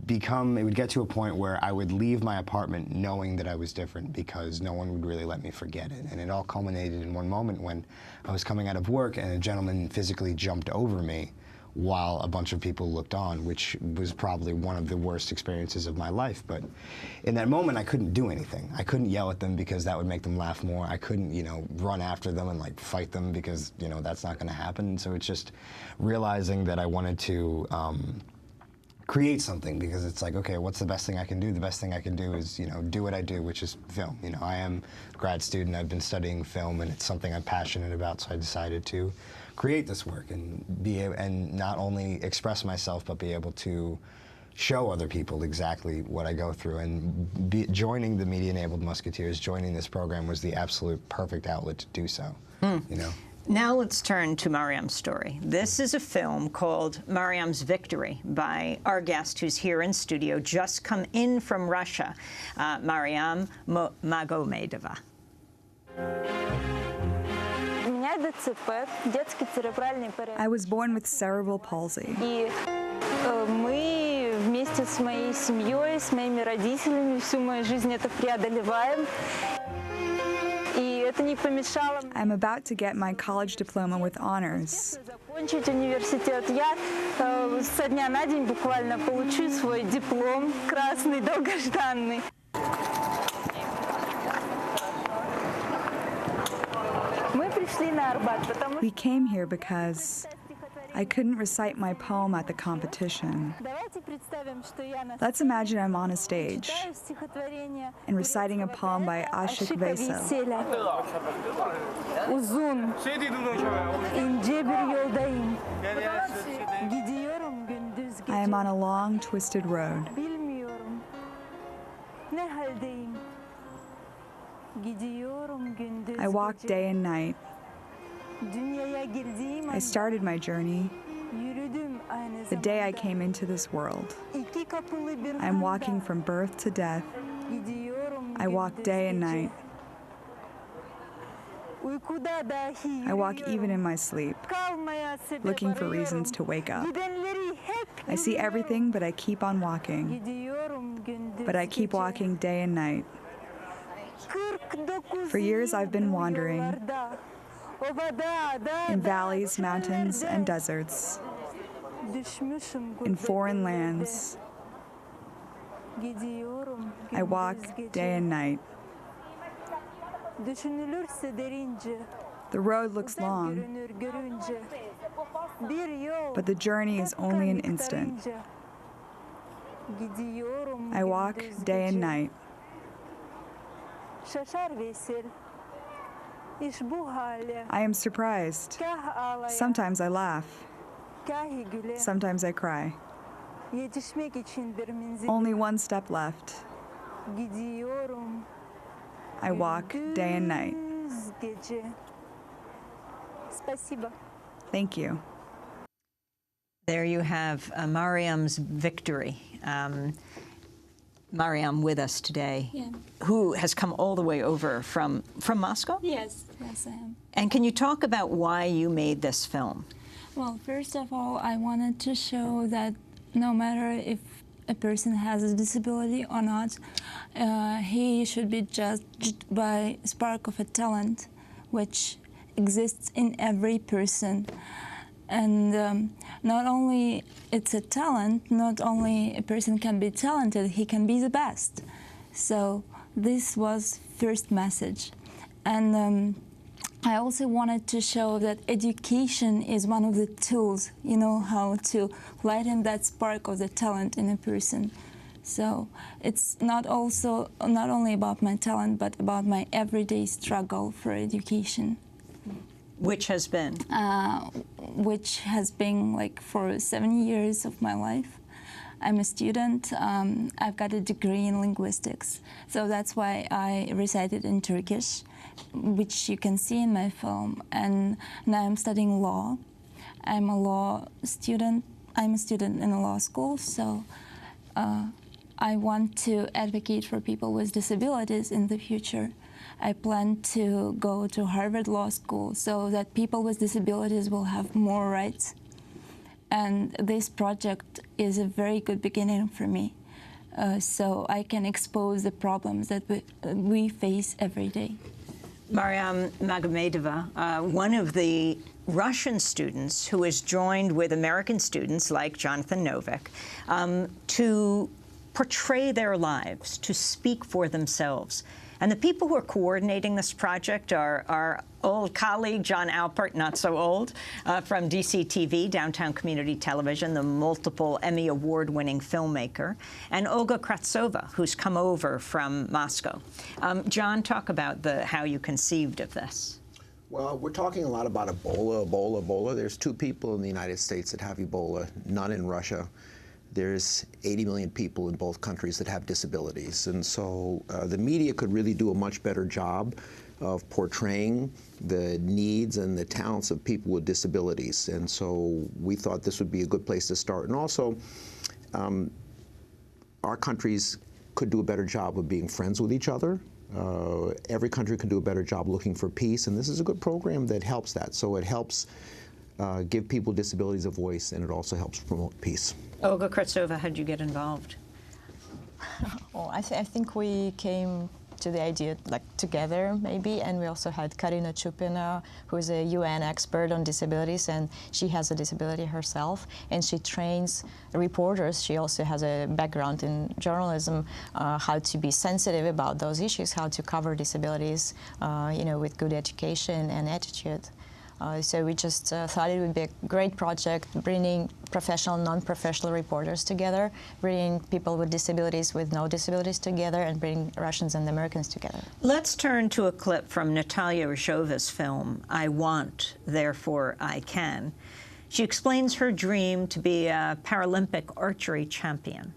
Speaker 3: get to a point where I would leave my apartment knowing that I was different because no one would really let me forget it. And it all culminated in one moment when I was coming out of work and a gentleman physically jumped over me while a bunch of people looked on, which was probably one of the worst experiences of my life. But in that moment, I couldn't do anything. I couldn't yell at them because that would make them laugh more. I couldn't, you know, run after them and like fight them because, you know, that's not going to happen. So it's just realizing that I wanted to create something, because it's like, okay, what's the best thing I can do? The best thing I can do is, you know, do what I do, which is film. You know, I am a grad student. I've been studying film, and it's something I'm passionate about. So I decided to create this work and and not only express myself, but be able to show other people exactly what I go through. And joining the Media-Enabled Musketeers, joining this program, was the absolute perfect outlet to do so. You know.
Speaker 1: Now let's turn to Mariam's story. This is a film called Mariam's Victory by our guest, who's here in studio, just come in from Russia, Mariam Magomedova.
Speaker 21: I was born with cerebral palsy.
Speaker 17: Мы вместе с моей семьей, с моими родителями всю мою жизнь это преодолеваем.
Speaker 21: I'm about to get my college diploma with honors.
Speaker 17: Закончить университет. Я со дня на день буквально получу свой диплом красный, долгожданный. Мы пришли на Арбат, потому что...
Speaker 21: We came here because I couldn't recite my poem at the competition. Let's imagine I'm on a stage and reciting a poem by Ashik Veysel. I am on a long, twisted road. I walk day and night. I started my journey the day I came into this world. I'm walking from birth to death. I walk day and night. I walk even in my sleep, looking for reasons to wake up. I see everything, but I keep on walking. But I keep walking day and night. For years I've been wandering in valleys, mountains, and deserts, in foreign lands. I walk day and night. The road looks long, but the journey is only an instant. I walk day and night. I am surprised. Sometimes I laugh. Sometimes I cry. Only one step left. I walk day and night. Thank you.
Speaker 1: There you have Mariam's Victory. Mariam with us today, who has come all the way over from Moscow?
Speaker 22: Yes, I am.
Speaker 1: And can you talk about why you made this film?
Speaker 22: Well, first of all, I wanted to show that no matter if a person has a disability or not, he should be judged by a spark of a talent which exists in every person. And not only it's a talent, not only a person can be talented, he can be the best. So this was first message. And I also wanted to show that education is one of the tools, you know, how to lighten that spark of the talent in a person. So it's not only about my talent, but about my everyday struggle for education.
Speaker 1: Which has been?
Speaker 22: Which has been like for 7 years of my life. I'm a student. I've got a degree in linguistics, so that's why I recited in Turkish, which you can see in my film. And now I'm studying law. I'm a law student. I'm a student in a law school, so I want to advocate for people with disabilities in the future. I plan to go to Harvard Law School so that people with disabilities will have more rights. And this project is a very good beginning for me, so I can expose the problems that we face every day.
Speaker 1: Maryam Magomedova, one of the Russian students who has joined with American students like Jonathan Novick to portray their lives, to speak for themselves. And the people who are coordinating this project are our old colleague, John Alpert, not so old, from DCTV, Downtown Community Television, the multiple Emmy Award-winning filmmaker, and Olga Kratsova, who's come over from Moscow. John, talk about how you conceived of this.
Speaker 4: Well, we're talking a lot about Ebola. There's 2 people in the United States that have Ebola, none in Russia. There's 80 million people in both countries that have disabilities. And so the media could really do a much better job of portraying the needs and the talents of people with disabilities. And so we thought this would be a good place to start. And also, our countries could do a better job of being friends with each other. Every country can do a better job looking for peace, and this is a good program that helps that. So it helps give people with disabilities a voice, and it also helps promote peace.
Speaker 1: Olga Kratsova, how'd you get involved?
Speaker 5: Well, I think we came to the idea together, maybe, and we also had Karina Chupina, who is a UN expert on disabilities, and she has a disability herself, and she trains reporters. She also has a background in journalism, how to be sensitive about those issues, how to cover disabilities, with good education and attitude. So we just thought it would be a great project, bringing professional, non-professional reporters together, bringing people with disabilities, with no disabilities together, and bringing Russians and Americans together.
Speaker 1: Let's turn to a clip from Natalia Rizhova's film, I Want, Therefore I Can. She explains her dream to be a Paralympic archery champion.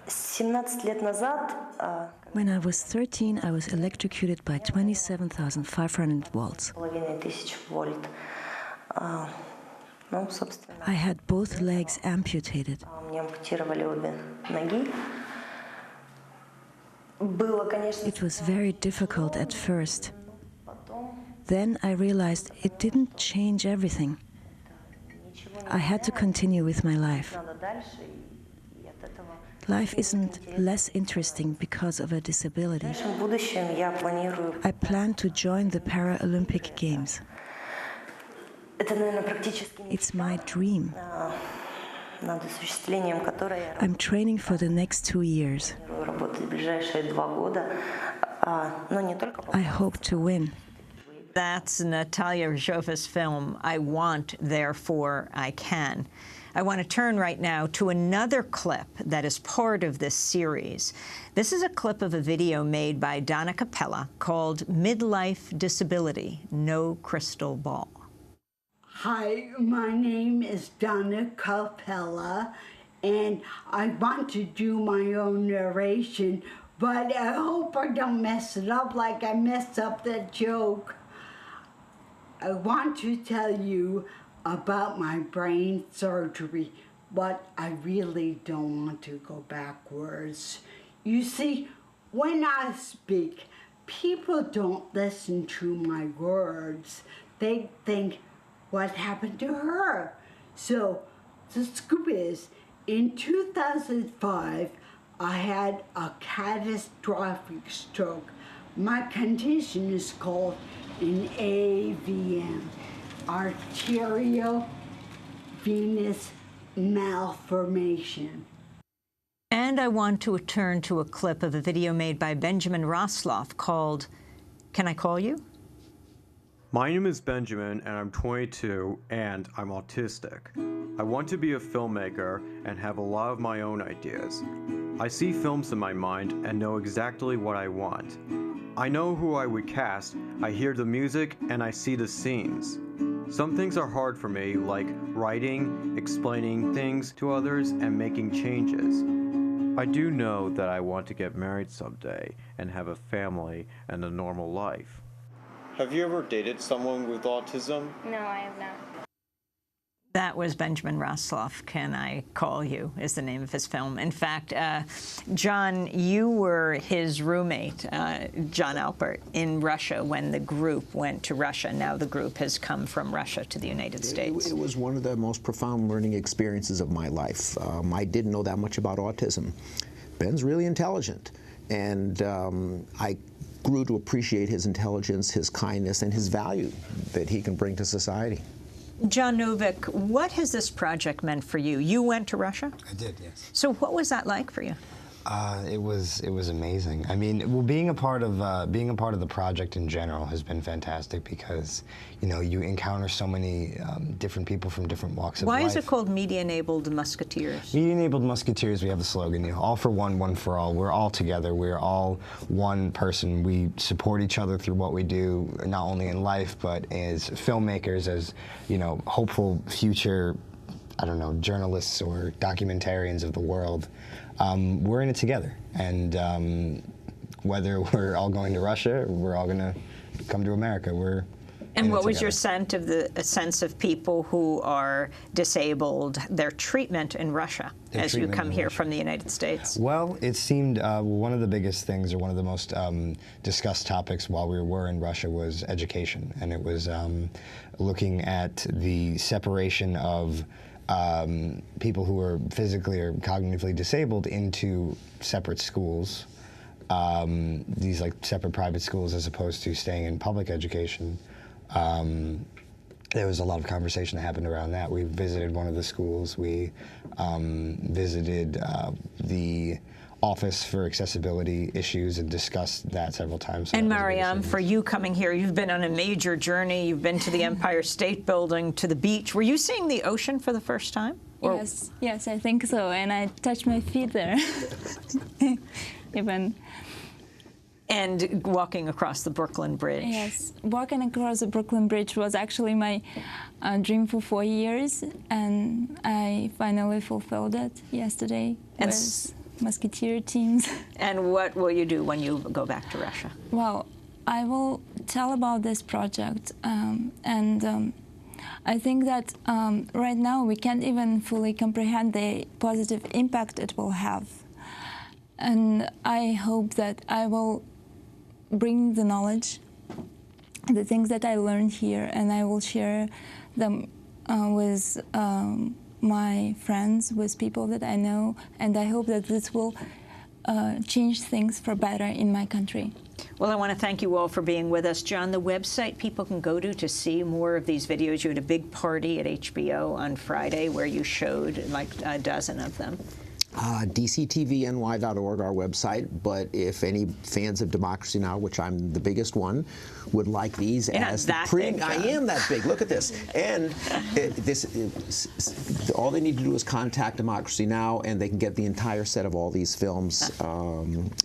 Speaker 23: 17 лет назад
Speaker 24: When I was 13, I was electrocuted by 27,500 volts. I had both legs amputated. It was very difficult at first. Then I realized it didn't change everything. I had to continue with my life. Life isn't less interesting because of a disability. I plan to join the Paralympic Games. It's my dream. I'm training for the next 2 years. I hope to win.
Speaker 1: That's Natalia Rizhova's film, I Want, Therefore I Can. I want to turn right now to another clip that is part of this series. This is a clip of a video made by Donna Capella called Midlife Disability, No Crystal Ball.
Speaker 25: Hi, my name is Donna Capella, and I want to do my own narration, but I hope I don't mess it up like I messed up that joke. I want to tell you about my brain surgery, but I really don't want to go backwards. You see, when I speak, people don't listen to my words. They think, what happened to her? So the scoop is, in 2005, I had a catastrophic stroke. My condition is called an AVM. Arterial venous malformation.
Speaker 1: And I want to turn to a clip of a video made by Benjamin Rosloff called, Can I Call You?
Speaker 26: My name is Benjamin, and I'm 22, and I'm autistic. I want to be a filmmaker and have a lot of my own ideas. I see films in my mind and know exactly what I want. I know who I would cast, I hear the music, and I see the scenes. Some things are hard for me, like writing, explaining things to others, and making changes. I do know that I want to get married someday and have a family and a normal life. Have you ever dated someone with autism?
Speaker 2: No, I have not.
Speaker 1: That was Benjamin Rosloff, Can I Call You, is the name of his film. In fact, John, you were his roommate, John Alpert, in Russia when the group went to Russia. Now the group has come from Russia to the United States.
Speaker 4: It was one of the most profound learning experiences of my life. I didn't know that much about autism. Ben's really intelligent, and I grew to appreciate his intelligence, his kindness, and his value that he can bring to society.
Speaker 1: John Novick, what has this project meant for you? You went to Russia?
Speaker 6: I did, yes.
Speaker 1: So what was that like for you?
Speaker 6: It was amazing. I mean, well, being a part of the project in general has been fantastic because, you know, you encounter so many different people from different walks of life.
Speaker 1: Why is it called Media-Enabled Musketeers?
Speaker 6: Media-Enabled Musketeers, we have the slogan, you know, all for one, one for all. We're all together. We're all one person. We support each other through what we do, not only in life, but as filmmakers, as, you know, hopeful future, I don't know, journalists or documentarians of the world. We're in it together, and whether we're all going to Russia or we're all going to come to America, we're
Speaker 1: And what was your sense of people who are disabled, their treatment in Russia as you come here from the United States?
Speaker 6: Well, it seemed one of the biggest things, or one of the most discussed topics while we were in Russia, was education, and it was looking at the separation of people who are physically or cognitively disabled into separate schools, these like separate private schools, as opposed to staying in public education. There was a lot of conversation that happened around that. We visited one of the schools. We visited the Office for Accessibility Issues and discussed that several times. So
Speaker 1: and Mariam, for you coming here, you've been on a major journey. You've been to the Empire State Building, to the beach. Were you seeing the ocean for the first time? Or
Speaker 22: Yes, I think so. And I touched my feet there. Even.
Speaker 1: And walking across the Brooklyn Bridge.
Speaker 22: Yes, walking across the Brooklyn Bridge was actually my dream for 4 years, and I finally fulfilled it yesterday with Musketeer teams.
Speaker 1: And what will you do when you go back to Russia?
Speaker 22: Well, I will tell about this project, and I think that right now we can't even fully comprehend the positive impact it will have. And I hope that I will bring the knowledge, the things that I learned here, and I will share them with my friends, with people that I know, and I hope that this will change things for better in my country.
Speaker 1: Well, I want to thank you all for being with us. John, the website people can go to see more of these videos. You had a big party at HBO on Friday where you showed like a dozen of them.
Speaker 4: DCTVNY.org, our website, but if any fans of Democracy Now!, which I'm the biggest one, would like these as the premium. I am that big. Look at this. And all they need to do is contact Democracy Now! And they can get the entire set of all these films.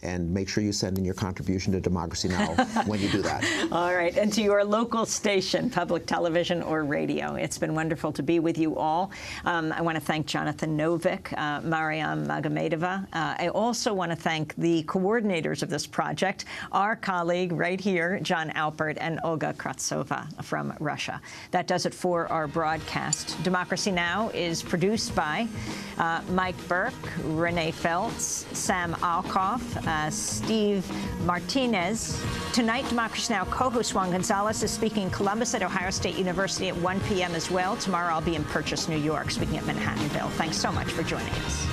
Speaker 4: And make sure you send in your contribution to Democracy Now! When you do that. All
Speaker 1: right. And to your local station, public television or radio. It's been wonderful to be with you all. I want to thank Jonathan Novick, Mariam Magomedova. I also want to thank the coordinators of this project, our colleague right here, John Alpert, and Olga Kratsova from Russia. That does it for our broadcast. Democracy Now! Is produced by Mike Burke, Renee Feltz, Sam Alkoff, Steve Martinez. Tonight, Democracy Now! Co-host Juan Gonzalez is speaking in Columbus at Ohio State University at 1 p.m. as well. Tomorrow I'll be in Purchase, New York, speaking at Manhattanville. Thanks so much for joining us.